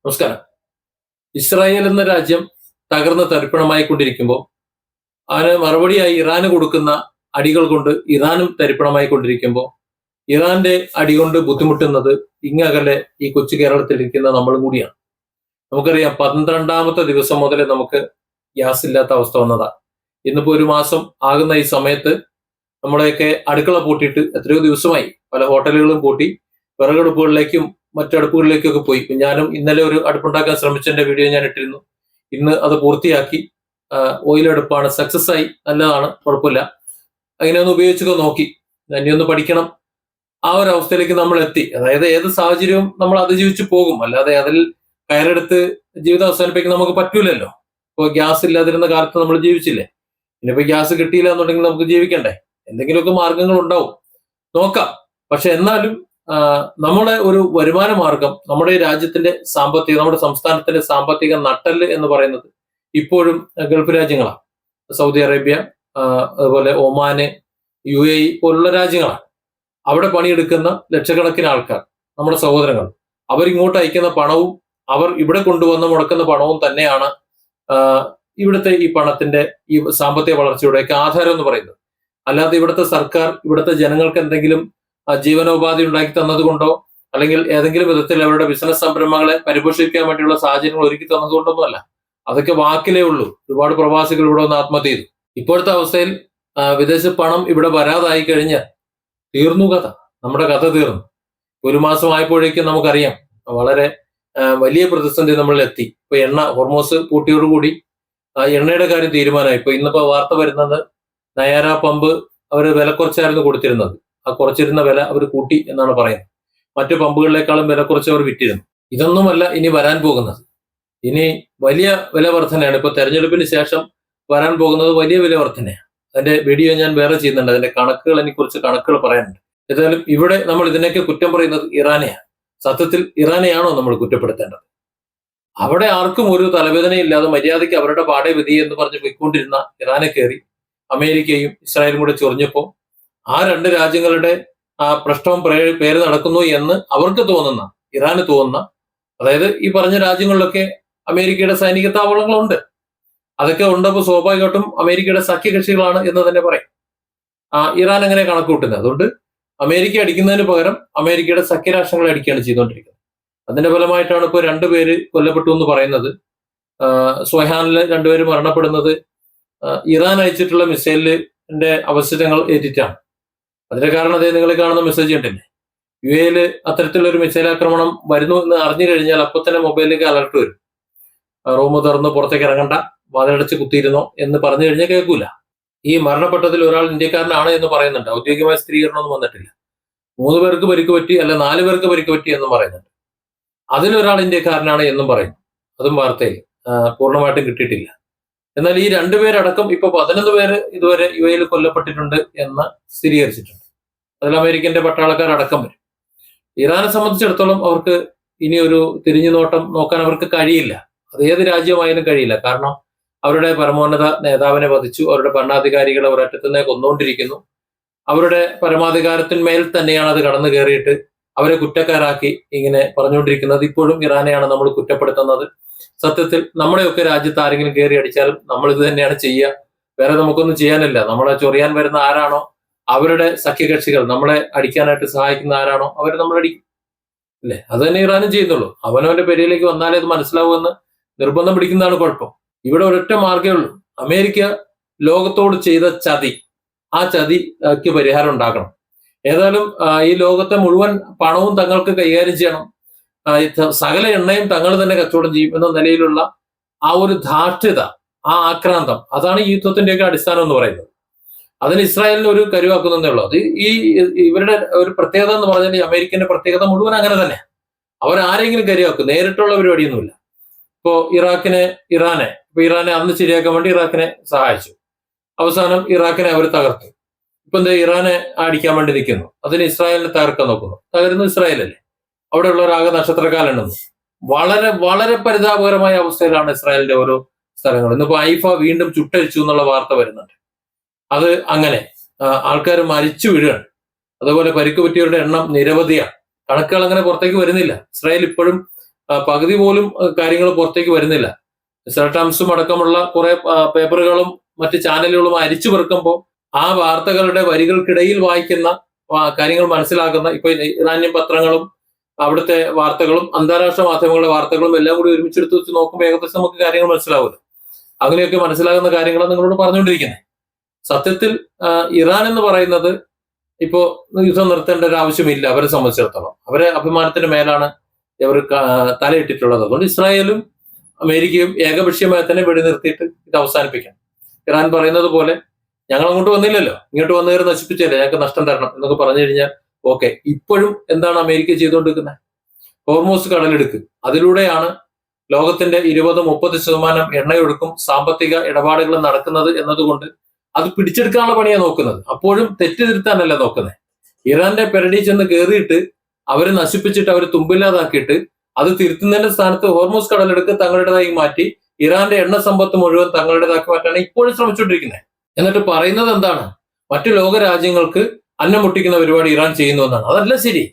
നമസ്കാരം. ഇസ്രായേൽ എന്ന രാജ്യം തകർന്ന് തരിപ്പണമായി കൊണ്ടിരിക്കുമ്പോൾ അതിന് മറുപടിയായി ഇറാന് കൊടുക്കുന്ന അടികൾ കൊണ്ട് ഇറാനും തരിപ്പണമായി കൊണ്ടിരിക്കുമ്പോൾ ഇറാന്റെ അടികൊണ്ട് ബുദ്ധിമുട്ടുന്നത് ഇങ്ങകലെ ഈ കൊച്ചു കേരളത്തിലിരിക്കുന്ന നമ്മളും കൂടിയാണ്. നമുക്കറിയാം, 12ാമത്തെ ദിവസം മുതൽ നമുക്ക് ഗ്യാസ് ഇല്ലാത്ത അവസ്ഥ വന്നതാണ്. ഇന്നിപ്പോ ഒരു മാസം ആകുന്ന ഈ സമയത്ത് നമ്മളെയൊക്കെ അടുക്കള പൂട്ടിയിട്ട് എത്രയോ ദിവസമായി. പല ഹോട്ടലുകളും പൂട്ടി, വിറകടുപ്പുകളിലേക്കും മറ്റടുപ്പുകളിലേക്കൊക്കെ പോയി. ഞാനും ഇന്നലെ ഒരു അടുപ്പുണ്ടാക്കാൻ ശ്രമിച്ചതിന്റെ വീഡിയോ ഞാൻ ഇട്ടിരുന്നു. ഇന്ന് അത് പൂർത്തിയാക്കി. ഓയിൽ അടുപ്പാണ്, സക്സസ് ആയി, നല്ലതാണ്, കുഴപ്പമില്ല. അങ്ങനെ ഒന്ന് ഉപയോഗിച്ചൊക്കെ നോക്കി. ഇനി ഒന്ന് പഠിക്കണം. ആ ഒരു അവസ്ഥയിലേക്ക് നമ്മൾ എത്തി. അതായത് ഏത് സാഹചര്യവും നമ്മൾ അതിജീവിച്ച് പോകും, അല്ലാതെ അതിൽ കയറെടുത്ത് ജീവിതം അവസാനിപ്പിക്കാൻ നമുക്ക് പറ്റൂലല്ലോ. ഇപ്പോൾ ഗ്യാസ് ഇല്ലാതിരുന്ന കാലത്ത് നമ്മൾ ജീവിച്ചില്ലേ. ഇനിയിപ്പോ ഗ്യാസ് കിട്ടിയില്ല എന്നുണ്ടെങ്കിൽ നമുക്ക് ജീവിക്കണ്ടേ? എന്തെങ്കിലുമൊക്കെ മാർഗങ്ങൾ ഉണ്ടാവും, നോക്കാം. പക്ഷെ എന്നാലും നമ്മുടെ ഒരു വരുമാന മാർഗം, നമ്മുടെ രാജ്യത്തിന്റെ നമ്മുടെ സംസ്ഥാനത്തിന്റെ സാമ്പത്തിക നട്ടെല്ല് എന്ന് പറയുന്നത് ഇപ്പോഴും ഗൾഫ് രാജ്യങ്ങളാണ്. സൗദി അറേബ്യ, അതുപോലെ ഒമാന്, UAE പോലുള്ള രാജ്യങ്ങളാണ്. അവിടെ പണിയെടുക്കുന്ന ലക്ഷക്കണക്കിന് ആൾക്കാർ, നമ്മുടെ സഹോദരങ്ങൾ, അവരിങ്ങോട്ട് അയക്കുന്ന പണവും അവർ ഇവിടെ കൊണ്ടുവന്ന് മുടക്കുന്ന പണവും തന്നെയാണ് ഇവിടുത്തെ ഈ പണത്തിന്റെ, ഈ സാമ്പത്തിക വളർച്ചയുടെയൊക്കെ ആധാരം എന്ന് പറയുന്നത്. അല്ലാതെ ഇവിടുത്തെ സർക്കാർ ഇവിടുത്തെ ജനങ്ങൾക്ക് എന്തെങ്കിലും ജീവനോപാധി ഉണ്ടാക്കി തന്നതുകൊണ്ടോ അല്ലെങ്കിൽ ഏതെങ്കിലും വിധത്തിൽ അവരുടെ ബിസിനസ് സംരംഭങ്ങളെ പരിപോഷിപ്പിക്കാൻ വേണ്ടിയുള്ള സാഹചര്യങ്ങൾ ഒരുക്കി തന്നതുകൊണ്ടൊന്നുമല്ല. അതൊക്കെ വാക്കിലേ ഉള്ളൂ. ഒരുപാട് പ്രവാസികൾ ഇവിടെ വന്ന് ആത്മഹത്യ ചെയ്തു. ഇപ്പോഴത്തെ അവസ്ഥയിൽ വിദേശ പണം ഇവിടെ വരാതായി കഴിഞ്ഞാൽ തീർന്നു കഥ. നമ്മുടെ കഥ തീർന്നു. ഒരു മാസം ആയപ്പോഴേക്കും നമുക്കറിയാം വളരെ വലിയ പ്രതിസന്ധി നമ്മളിൽ എത്തി. ഇപ്പൊ ഹോർമോസ് പൂട്ടിയോടുകൂടി എണ്ണയുടെ കാര്യം തീരുമാനമായി. ഇപ്പൊ ഇന്നിപ്പോ വാർത്ത വരുന്നത് നയാര പമ്പ് അവർ വില കുറച്ചായിരുന്നു കൊടുത്തിരുന്നത്. ആ കുറച്ചിരുന്ന വില അവർ കൂട്ടി എന്നാണ് പറയുന്നത്. മറ്റു പമ്പുകളിലേക്കാളും വില കുറച്ച് അവർ വിറ്റിരുന്നു. ഇതൊന്നുമല്ല ഇനി വരാൻ പോകുന്നത്. ഇനി വലിയ വില വർധനയാണ്. ഇപ്പൊ തെരഞ്ഞെടുപ്പിന് ശേഷം വരാൻ പോകുന്നത് വലിയ വില വർധനയാണ്. അതിന്റെ വീഡിയോ ഞാൻ വേറെ ചെയ്യുന്നുണ്ട്. അതിന്റെ കണക്കുകൾ, എനിക്കുറിച്ച് കണക്കുകൾ പറയാനുണ്ട്. ഏതായാലും ഇവിടെ നമ്മൾ ഇതിനൊക്കെ കുറ്റം പറയുന്നത് ഇറാനെയാണ്. സത്യത്തിൽ ഇറാനെയാണോ നമ്മൾ കുറ്റപ്പെടുത്തേണ്ടത്? അവിടെ ആർക്കും ഒരു തലവേദനയില്ലാതെ മര്യാദയ്ക്ക് അവരുടെ പാടെ വിധി എന്ന് പറഞ്ഞ് പോയിക്കൊണ്ടിരുന്ന ഇറാനെ കയറി അമേരിക്കയും ഇസ്രായേലും കൂടെ ചൊറിഞ്ഞപ്പോൾ ആ രണ്ട് രാജ്യങ്ങളുടെ പ്രശ്നവും പേര് നടക്കുന്നു എന്ന് അവർക്ക് തോന്നുന്ന, ഇറാന് തോന്നുന്ന, അതായത് ഈ പറഞ്ഞ രാജ്യങ്ങളിലൊക്കെ അമേരിക്കയുടെ സൈനിക താവളങ്ങളുണ്ട്. അതൊക്കെ ഉണ്ടപ്പോൾ സ്വാഭാവികമായിട്ടും അമേരിക്കയുടെ സഖ്യകക്ഷികളാണ് എന്ന് തന്നെ പറയും. ഇറാൻ എങ്ങനെ കണക്ക് കൂട്ടുന്നത്? അതുകൊണ്ട് അമേരിക്ക അടിക്കുന്നതിന് പകരം അമേരിക്കയുടെ സഖ്യരാഷ്ട്രങ്ങളെ അടിക്കുകയാണ് ചെയ്തുകൊണ്ടിരിക്കുന്നത്. അതിന്റെ ഫലമായിട്ടാണ് ഇപ്പോൾ 2 പേര് കൊല്ലപ്പെട്ടു എന്ന് പറയുന്നത്. സ്വഹാനില് 2 പേര് മരണപ്പെടുന്നത് ഇറാൻ അയച്ചിട്ടുള്ള മിസൈലിന്റെ അവശിഷ്ടങ്ങൾ ഏറ്റിട്ടാണ്. അതിന്റെ കാരണം അതേ നിങ്ങൾ കാണുന്ന മെസ്സേജ് ഉണ്ടല്ലേ. UAE അത്തരത്തിലൊരു മിസൈൽ ആക്രമണം വരുന്നു എന്ന് അറിഞ്ഞു കഴിഞ്ഞാൽ അപ്പൊ തന്നെ മൊബൈലിലേക്ക് അലർട്ട് വരും. റൂം തുറന്ന് പുറത്തേക്ക് ഇറങ്ങണ്ട, വാതിലടച്ച് കുത്തിയിരുന്നോ എന്ന് പറഞ്ഞു കഴിഞ്ഞാൽ കേൾക്കൂല. ഈ മരണപ്പെട്ടതിൽ ഒരാൾ ഇന്ത്യക്കാരനാണ് എന്ന് പറയുന്നുണ്ട്. ഔദ്യോഗികമായ സ്ഥിരീകരണമൊന്നും വന്നിട്ടില്ല. 3 പേർക്ക് പരിക്ക് പറ്റി, അല്ല 4 പേർക്ക് പരിക്ക് പറ്റി എന്നും പറയുന്നുണ്ട്. അതിലൊരാൾ ഇന്ത്യക്കാരനാണ് എന്നും പറയുന്നു. അതും വാർത്തയിൽ പൂർണ്ണമായിട്ടും കിട്ടിയിട്ടില്ല. എന്നാൽ ഈ 2 പേരടക്കം ഇപ്പൊ 11 പേര് ഇതുവരെ UAE കൊല്ലപ്പെട്ടിട്ടുണ്ട് എന്ന് സ്ഥിരീകരിച്ചിട്ടുണ്ട്. അതിൽ അമേരിക്കന്റെ പട്ടാളക്കാരടക്കം വരും. ഇറാനെ സംബന്ധിച്ചിടത്തോളം അവർക്ക് ഇനി ഒരു തിരിഞ്ഞു നോക്കാൻ അവർക്ക് കഴിയില്ല. അത് ഏത് രാജ്യമായാലും കഴിയില്ല. കാരണം അവരുടെ പരമോന്നത നേതാവിനെ വധിച്ചു, അവരുടെ ഭരണാധികാരികളെ ഒരറ്റത്തുനിന്നേ കൊന്നുകൊണ്ടിരിക്കുന്നു. അവരുടെ പരമാധികാരത്തിന്മേൽ തന്നെയാണ് അത് കടന്നു കയറിയിട്ട് അവരെ കുറ്റക്കാരാക്കി ഇങ്ങനെ പറഞ്ഞുകൊണ്ടിരിക്കുന്നത്. ഇപ്പോഴും ഇറാനെയാണ് നമ്മൾ കുറ്റപ്പെടുത്തുന്നത്. സത്യത്തിൽ നമ്മുടെയൊക്കെ രാജ്യത്ത് ആരെങ്കിലും കയറി അടിച്ചാലും നമ്മൾ ഇത് തന്നെയാണ് ചെയ്യുക. വേറെ നമുക്കൊന്നും ചെയ്യാനില്ല. നമ്മളെ ചൊറിയാൻ വരുന്ന ആരാണോ, അവരുടെ സഖ്യകക്ഷികൾ, നമ്മളെ അടിക്കാനായിട്ട് സഹായിക്കുന്ന ആരാണോ, അവർ നമ്മളടിക്കും അല്ലേ? അത് തന്നെ ഇറാനും ചെയ്യുന്നുള്ളൂ. അവനവന്റെ പെരിയിലേക്ക് വന്നാലേ അത് മനസ്സിലാവുമെന്ന് നിർബന്ധം പിടിക്കുന്നതാണ് കുഴപ്പം. ഇവിടെ ഒരൊറ്റ മാർഗ്ഗമേ ഉള്ളൂ. അമേരിക്ക ലോകത്തോട് ചെയ്ത ചതി, ആ ചതിക്ക് പരിഹാരം ഉണ്ടാക്കണം. ഏതായാലും ഈ ലോകത്തെ മുഴുവൻ പണവും തങ്ങൾക്ക് കൈകാര്യം ചെയ്യണം, സകല എണ്ണയും തങ്ങൾ തന്നെ കച്ചവടം ചെയ്യും എന്ന നിലയിലുള്ള ആ ഒരു ധാർഷ്ട്യത, ആ ആക്രാന്തം, അതാണ് ഈ യുദ്ധത്തിന്റെയൊക്കെ അടിസ്ഥാനം എന്ന് പറയുന്നത്. അതിന് ഇസ്രായേലിന് ഒരു കരുവാക്കുന്നതേ ഉള്ളൂ. അത് ഇവരുടെ ഒരു പ്രത്യേകത എന്ന് പറഞ്ഞാൽ, ഈ അമേരിക്കന്റെ പ്രത്യേകത മുഴുവൻ അങ്ങനെ തന്നെ. അവരാരെങ്കിലും കരുവാക്കും, നേരിട്ടുള്ള പരിപാടിയൊന്നുമില്ല. ഇപ്പോ ഇറാനെ അന്ന് ശരിയാക്കാൻ വേണ്ടി ഇറാഖിനെ സഹായിച്ചു. അവസാനം ഇറാഖിനെ അവർ തകർത്തു. ഇപ്പൊ എന്താ, ഇറാനെ അടിക്കാൻ വേണ്ടി നിൽക്കുന്നു, അതിന് ഇസ്രായേലിനെ തകർക്കാൻ നോക്കുന്നു. തകരുന്നത് ഇസ്രായേലല്ലേ? അവിടെയുള്ളവരാകെ നക്ഷത്രക്കാലുണ്ടെന്ന്. വളരെ വളരെ പരിതാപകരമായ അവസ്ഥയിലാണ് ഇസ്രായേലിന്റെ ഓരോ സ്ഥലങ്ങൾ. ഇന്നിപ്പോ ഹൈഫ വീണ്ടും ചുട്ടരിച്ചു എന്നുള്ള വാർത്ത വരുന്നുണ്ട്. അത് അങ്ങനെ ആൾക്കാർ മരിച്ചു വീഴുകയാണ്. അതുപോലെ പരിക്ക് പറ്റിയവരുടെ എണ്ണം നിരവധിയാണ്. കണക്കുകൾ അങ്ങനെ പുറത്തേക്ക് വരുന്നില്ല. ഇസ്രായേൽ ഇപ്പോഴും പകുതി പോലും കാര്യങ്ങൾ പുറത്തേക്ക് വരുന്നില്ല. മിസ്റ്റർ ടൈംസും അടക്കമുള്ള കുറെ പേപ്പറുകളും മറ്റ് ചാനലുകളും അരിച്ചു പെറുക്കുമ്പോൾ ആ വാർത്തകളുടെ വരികൾക്കിടയിൽ വായിക്കുന്ന കാര്യങ്ങൾ മനസ്സിലാക്കുന്ന ഇപ്പൊ ഇറാനിയൻ പത്രങ്ങളും അവിടുത്തെ വാർത്തകളും അന്താരാഷ്ട്ര മാധ്യമങ്ങളുടെ വാർത്തകളും എല്ലാം കൂടി ഒരുമിച്ചെടുത്ത് വെച്ച് നോക്കുമ്പോൾ ഏകദേശം നമുക്ക് കാര്യങ്ങൾ മനസ്സിലാവുമല്ലോ. അങ്ങനെയൊക്കെ മനസ്സിലാകുന്ന കാര്യങ്ങളാണ് നിങ്ങളോട് പറഞ്ഞുകൊണ്ടിരിക്കുന്നത്. സത്യത്തിൽ ഇറാൻ എന്ന് പറയുന്നത് ഇപ്പോ യുദ്ധം നിർത്തേണ്ട ഒരു ആവശ്യമില്ല അവരെ സംബന്ധിച്ചിടത്തോളം. അവരെ അഭിമാനത്തിന് മേലാണ് അവർ തലയിട്ടിട്ടുള്ളത്. അതുകൊണ്ട് ഇസ്രായേലും അമേരിക്കയും ഏകപക്ഷീയമായി തന്നെ വെടിനിർത്തിയിട്ട് ഇത് അവസാനിപ്പിക്കണം. ഇറാൻ പറയുന്നത് പോലെ ഞങ്ങൾ അങ്ങോട്ട് വന്നില്ലല്ലോ, ഇങ്ങോട്ട് വന്നവരെ നശിപ്പിച്ചല്ലേ, ഞങ്ങൾക്ക് നഷ്ടം തരണം എന്നൊക്കെ പറഞ്ഞു കഴിഞ്ഞാൽ ഓക്കെ. ഇപ്പോഴും എന്താണ് അമേരിക്ക ചെയ്തുകൊണ്ടിരിക്കുന്നത്? ഹോർമൂസ് കടലെടുക്ക്, അതിലൂടെയാണ് ലോകത്തിന്റെ 20-30% എണ്ണയൊഴുക്കും സാമ്പത്തിക ഇടപാടുകളും നടക്കുന്നത് എന്നതുകൊണ്ട് അത് പിടിച്ചെടുക്കാനുള്ള പണിയാണ് നോക്കുന്നത്. അപ്പോഴും തെറ്റ് തിരുത്താനല്ല നോക്കുന്നത്. ഇറാന്റെ പെരടി ചെന്ന് കയറിയിട്ട് അവരെ നശിപ്പിച്ചിട്ട് അവർ തുമ്പില്ലാതാക്കിയിട്ട് അത് തിരുത്തുന്നതിന്റെ സ്ഥാനത്ത് ഹോർമൂസ് കടലെടുക്ക് തങ്ങളുടേതായി മാറ്റി ഇറാന്റെ എണ്ണ സമ്പത്ത് മുഴുവൻ തങ്ങളുടേതാക്കി മാറ്റാണ് ഇപ്പോഴും ശ്രമിച്ചുകൊണ്ടിരിക്കുന്നത്. എന്നിട്ട് പറയുന്നത് എന്താണ്? മറ്റു ലോക രാജ്യങ്ങൾക്ക് അന്നം മുട്ടിക്കുന്ന പരിപാടി ഇറാൻ ചെയ്യുന്നു എന്നാണ്. അതല്ല ശരി.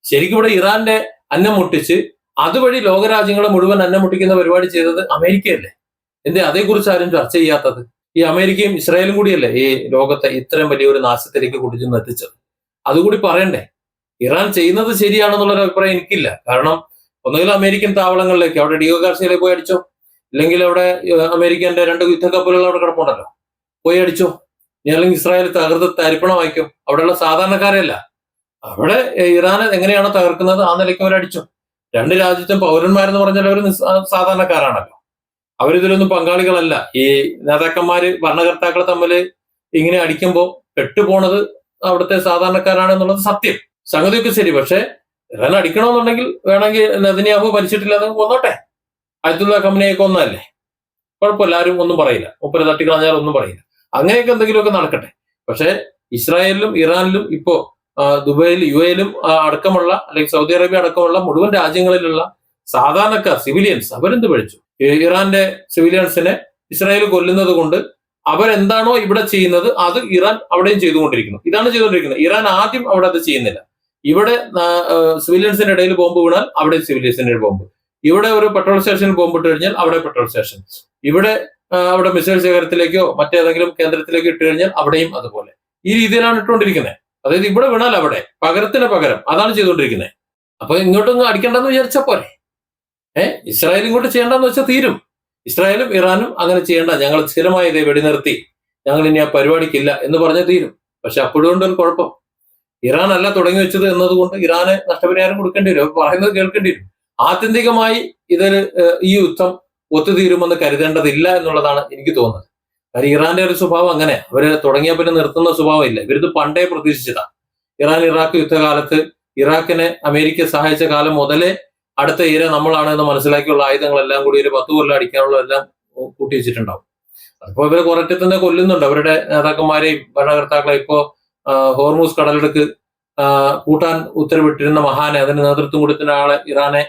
ശരിക്കും ഇവിടെ ഇറാന്റെ അന്നം മുട്ടിച്ച് അതുവഴി ലോകരാജ്യങ്ങളെ മുഴുവൻ അന്നം മുട്ടിക്കുന്ന പരിപാടി ചെയ്തത് അമേരിക്കയല്ലേ? എന്തേ അതേക്കുറിച്ച് ആരും ചർച്ച ചെയ്യാത്തത്? ഈ അമേരിക്കയും ഇസ്രായേലും കൂടിയല്ലേ ഈ ലോകത്തെ ഇത്രയും വലിയൊരു നാശത്തിലേക്ക് കുടിച്ചെന്ന് എത്തിച്ചത്? അതുകൂടി പറയണ്ടേ? ഇറാൻ ചെയ്യുന്നത് ശരിയാണെന്നുള്ളൊരു അഭിപ്രായം എനിക്കില്ല. കാരണം ഒന്നുകിൽ അമേരിക്കൻ താവളങ്ങളിലേക്ക്, അവിടെ ഡിയോ ഗാർസിയയിലേക്ക് പോയി അടിച്ചോ, ഇല്ലെങ്കിൽ അവിടെ അമേരിക്കന്റെ 2 യുദ്ധക്കപ്പലുകൾ അവിടെ കിടപ്പുണ്ടല്ലോ, പോയി അടിച്ചോ. അല്ലെങ്കിൽ ഇസ്രായേൽ തകർത്ത് തരിപ്പണമായിക്കോ. അവിടെയുള്ള സാധാരണക്കാരെയല്ല, അവിടെ ഇറാനെ എങ്ങനെയാണോ തകർക്കുന്നത് ആ നിലയ്ക്ക് അവരടിച്ചോ. 2 രാജ്യത്തും പൗരന്മാരെന്ന് പറഞ്ഞാൽ അവർ സാധാരണക്കാരാണല്ലോ. അവരിതിലൊന്നും പങ്കാളികളല്ല. ഈ നേതാക്കന്മാര് ഭരണകർത്താക്കൾ തമ്മിൽ ഇങ്ങനെ അടിക്കുമ്പോൾ പെട്ടുപോണത് അവിടുത്തെ സാധാരണക്കാരാണ് എന്നുള്ളത് സത്യം. സംഗതിയൊക്കെ ശരി. പക്ഷെ ഇറാൻ അടിക്കണമെന്നുണ്ടെങ്കിൽ വേണമെങ്കിൽ നെതന്യാഹു ഭരിച്ചിട്ടില്ലെന്ന് കൊന്നോട്ടെ. അയത്തുള്ള കമ്പനിയൊക്കെ ഒന്നല്ലേ, കുഴപ്പമില്ല, ആരും ഒന്നും പറയില്ല. മുപ്പര് തട്ടിക്കളഞ്ഞാൽ ഒന്നും പറയില്ല. അങ്ങനെയൊക്കെ എന്തെങ്കിലുമൊക്കെ നടക്കട്ടെ. പക്ഷെ ഇസ്രായേലിലും ഇറാനിലും ഇപ്പോ ദുബൈയിൽ UAE-ലും അടക്കമുള്ള അല്ലെങ്കിൽ സൗദി അറേബ്യ അടക്കമുള്ള മുഴുവൻ രാജ്യങ്ങളിലുള്ള സാധാരണക്കാർ, സിവിലിയൻസ്, അവരെന്ത് പഠിച്ചു? ഇറാന്റെ സിവിലിയൻസിനെ ഇസ്രായേൽ കൊല്ലുന്നത് കൊണ്ട് അവരെന്താണോ ഇവിടെ ചെയ്യുന്നത് അത് ഇറാൻ അവിടെയും ചെയ്തുകൊണ്ടിരിക്കുന്നു. ഇതാണ് ചെയ്തുകൊണ്ടിരിക്കുന്നത്. ഇറാൻ ആദ്യം അവിടെ അത് ചെയ്യുന്നില്ല. ഇവിടെ സിവിലിയൻസിന്റെ ഇടയിൽ ബോംബ് വീണാൽ അവിടെ സിവിലിയൻസിന്റെ ബോംബ്, ഇവിടെ ഒരു പെട്രോൾ സ്റ്റേഷനിൽ ബോംബ് ഇട്ട് കഴിഞ്ഞാൽ അവിടെ പെട്രോൾ സ്റ്റേഷൻ, ഇവിടെ അവിടെ മിസൈൽ ശേഖരത്തിലേക്കോ മറ്റേതെങ്കിലും കേന്ദ്രത്തിലേക്കോ ഇട്ട് കഴിഞ്ഞാൽ അവിടെയും അതുപോലെ. ഈ രീതിയിലാണ് ഇട്ടുകൊണ്ടിരിക്കുന്നത്. അതായത് ഇവിടെ വീണാൽ അവിടെ, പകരത്തിന് പകരം, അതാണ് ചെയ്തുകൊണ്ടിരിക്കുന്നത്. അപ്പൊ ഇങ്ങോട്ടൊന്നും അടിക്കണ്ടെന്ന് വിചാരിച്ചാൽ പോരെ. ഇസ്രായേൽ ഇങ്ങോട്ട് ചെയ്യേണ്ടെന്ന് വെച്ചാൽ തീരും. ഇസ്രായേലും ഇറാനും അങ്ങനെ ചെയ്യേണ്ട, ഞങ്ങൾ സ്ഥിരമായി ഇതേ വെടിനിർത്തി, ഞങ്ങൾ ഇനി ആ പരിപാടിക്കില്ല എന്ന് പറഞ്ഞാൽ തീരും. പക്ഷെ അപ്പോഴും ഒരു കുഴപ്പം, ഇറാൻ അല്ല തുടങ്ങി വെച്ചത് എന്നതുകൊണ്ട് ഇറാന് നഷ്ടപരിഹാരം കൊടുക്കേണ്ടി വരും, പറയുന്നത് കേൾക്കേണ്ടി വരും. ആത്യന്തികമായി ഇതിൽ ഈ യുദ്ധം ഒത്തുതീരുമെന്ന് കരുതേണ്ടതില്ല എന്നുള്ളതാണ് എനിക്ക് തോന്നുന്നത്. കാര്യം ഇറാന്റെ ഒരു സ്വഭാവം അങ്ങനെ, അവര് തുടങ്ങിയ പിന്നെ നിർത്തുന്ന സ്വഭാവം ഇല്ല. ഇവരിത് പണ്ടേ പ്രതീക്ഷിച്ചതാണ്. ഇറാൻ ഇറാഖ് യുദ്ധകാലത്ത് ഇറാഖിനെ അമേരിക്ക സഹായിച്ച കാലം മുതലേ അടുത്ത ഇര നമ്മളാണ് എന്ന് മനസ്സിലാക്കിയുള്ള ആയുധങ്ങളെല്ലാം കൂടി ഒരു 10 കൊല്ലം അടിക്കാനുള്ള എല്ലാം കൂട്ടി വെച്ചിട്ടുണ്ടാവും. അപ്പൊ ഇവരെ കുറച്ച് തന്നെ കൊല്ലുന്നുണ്ട് അവരുടെ നേതാക്കന്മാരെയും ഭരണകർത്താക്കളെ. ഇപ്പോ ഹോർമൂസ് കടലെടുക്ക് കൂട്ടാൻ ഉത്തരവിട്ടിരുന്ന മഹാനെ, അതിന് നേതൃത്വം കൊടുക്കുന്ന ആളെ ഇറാനെ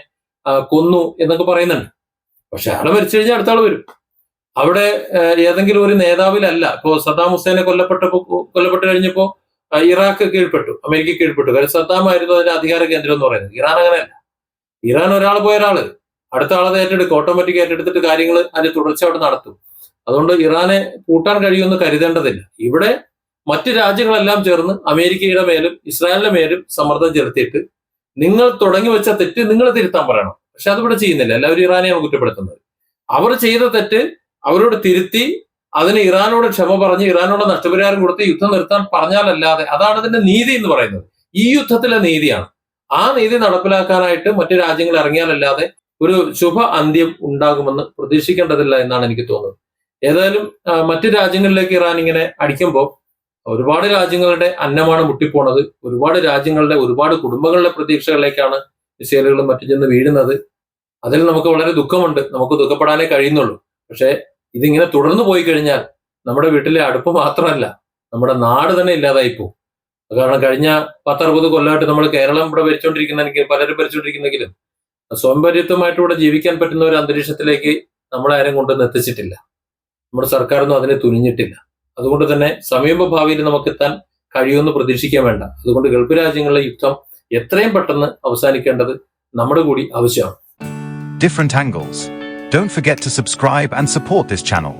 കൊന്നു എന്നൊക്കെ പറയുന്നുണ്ട്. പക്ഷെ ആളെ മരിച്ചു കഴിഞ്ഞാൽ അടുത്ത ആൾ വരും. അവിടെ ഏതെങ്കിലും ഒരു നേതാവിലല്ല. ഇപ്പോ സദ്ദാം ഹുസൈനെ കൊല്ലപ്പെട്ട് കഴിഞ്ഞപ്പോ ഇറാഖ് കീഴ്പ്പെട്ടു, അമേരിക്ക കീഴ്പ്പെട്ടു. കാര്യം സദ്ദാം ആയിരുന്നു അതിന്റെ അധികാര കേന്ദ്രം എന്ന് പറയുന്നത്. ഇറാൻ അങ്ങനെയല്ല. ഇറാൻ ഒരാൾ പോയ ഒരാള് അടുത്ത ആളത് ഏറ്റെടുക്കും, ഓട്ടോമാറ്റിക് ഏറ്റെടുത്തിട്ട് കാര്യങ്ങൾ അതിന്റെ തുടർച്ച അവിടെ നടത്തും. അതുകൊണ്ട് ഇറാനെ കൂട്ടാൻ കഴിയുമെന്ന് കരുതേണ്ടതില്ല. ഇവിടെ മറ്റു രാജ്യങ്ങളെല്ലാം ചേർന്ന് അമേരിക്കയുടെ മേലും ഇസ്രായേലിന്റെ മേലും സമ്മർദ്ദം ചെലുത്തിയിട്ട് നിങ്ങൾ തുടങ്ങി വെച്ച തെറ്റ് നിങ്ങൾ തിരുത്താൻ പറയണം. പക്ഷെ അതിവിടെ ചെയ്യുന്നില്ല. എല്ലാവരും ഇറാനെയാണ് കുറ്റപ്പെടുത്തുന്നത്. അവർ ചെയ്ത തെറ്റ് അവരോട് തിരുത്തി അതിന് ഇറാനോട് ക്ഷമ പറഞ്ഞ് ഇറാനോട് നഷ്ടപരിഹാരം കൊടുത്ത് യുദ്ധം നിർത്താൻ പറഞ്ഞാലല്ലാതെ, അതാണ് ഇതിന്റെ നീതി എന്ന് പറയുന്നത്. ഈ യുദ്ധത്തിലെ നീതിയാണ്. ആ നീതി നടപ്പിലാക്കാനായിട്ട് മറ്റു രാജ്യങ്ങൾ ഇറങ്ങിയാലല്ലാതെ ഒരു ശുഭ അന്ത്യം ഉണ്ടാകുമെന്ന് പ്രതീക്ഷിക്കേണ്ടതില്ല എന്നാണ് എനിക്ക് തോന്നുന്നത്. ഏതായാലും മറ്റു രാജ്യങ്ങളിലേക്ക് ഇറാൻ ഇങ്ങനെ അടിക്കുമ്പോൾ ഒരുപാട് രാജ്യങ്ങളുടെ അന്നമാണ് മുട്ടിപ്പോണത്. ഒരുപാട് രാജ്യങ്ങളുടെ, ഒരുപാട് കുടുംബങ്ങളുടെ പ്രതീക്ഷകളിലേക്കാണ് മിസൈലുകളും മറ്റു ചെന്ന് വീഴുന്നത്. അതിൽ നമുക്ക് വളരെ ദുഃഖമുണ്ട്. നമുക്ക് ദുഃഖപ്പെടാനേ കഴിയുന്നുള്ളൂ. പക്ഷെ ഇതിങ്ങനെ തുടർന്നു പോയി കഴിഞ്ഞാൽ നമ്മുടെ വീട്ടിലെ അടുപ്പ് മാത്രമല്ല, നമ്മുടെ നാട് തന്നെ ഇല്ലാതായി പോകും. കാരണം കഴിഞ്ഞ 10-60 കൊല്ലമായിട്ട് നമ്മൾ കേരളം ഇവിടെ ഭരിച്ചുകൊണ്ടിരിക്കുന്നെങ്കിൽ, പലരും ഭരിച്ചുകൊണ്ടിരിക്കുന്നെങ്കിലും സ്വയം പര്യാപ്തമായിട്ട് ഇവിടെ ജീവിക്കാൻ പറ്റുന്ന ഒരു അന്തരീക്ഷത്തിലേക്ക് നമ്മളെ ആരും കൊണ്ടുവന്ന് എത്തിച്ചിട്ടില്ല. നമ്മുടെ സർക്കാരൊന്നും അതിനെ തുനിഞ്ഞിട്ടില്ല. അതുകൊണ്ട് തന്നെ സമീപ ഭാവിയിൽ നമുക്ക് എത്താൻ കഴിയുമെന്ന് പ്രതീക്ഷിക്കാൻ വേണ്ട. അതുകൊണ്ട് ഗൾഫ് രാജ്യങ്ങളിലെ യുദ്ധം എത്രയും പെട്ടെന്ന് അവസാനിക്കേണ്ടത് നമ്മുടെ കൂടി ആവശ്യമാണ്. different angles. Don't forget to subscribe and support this channel.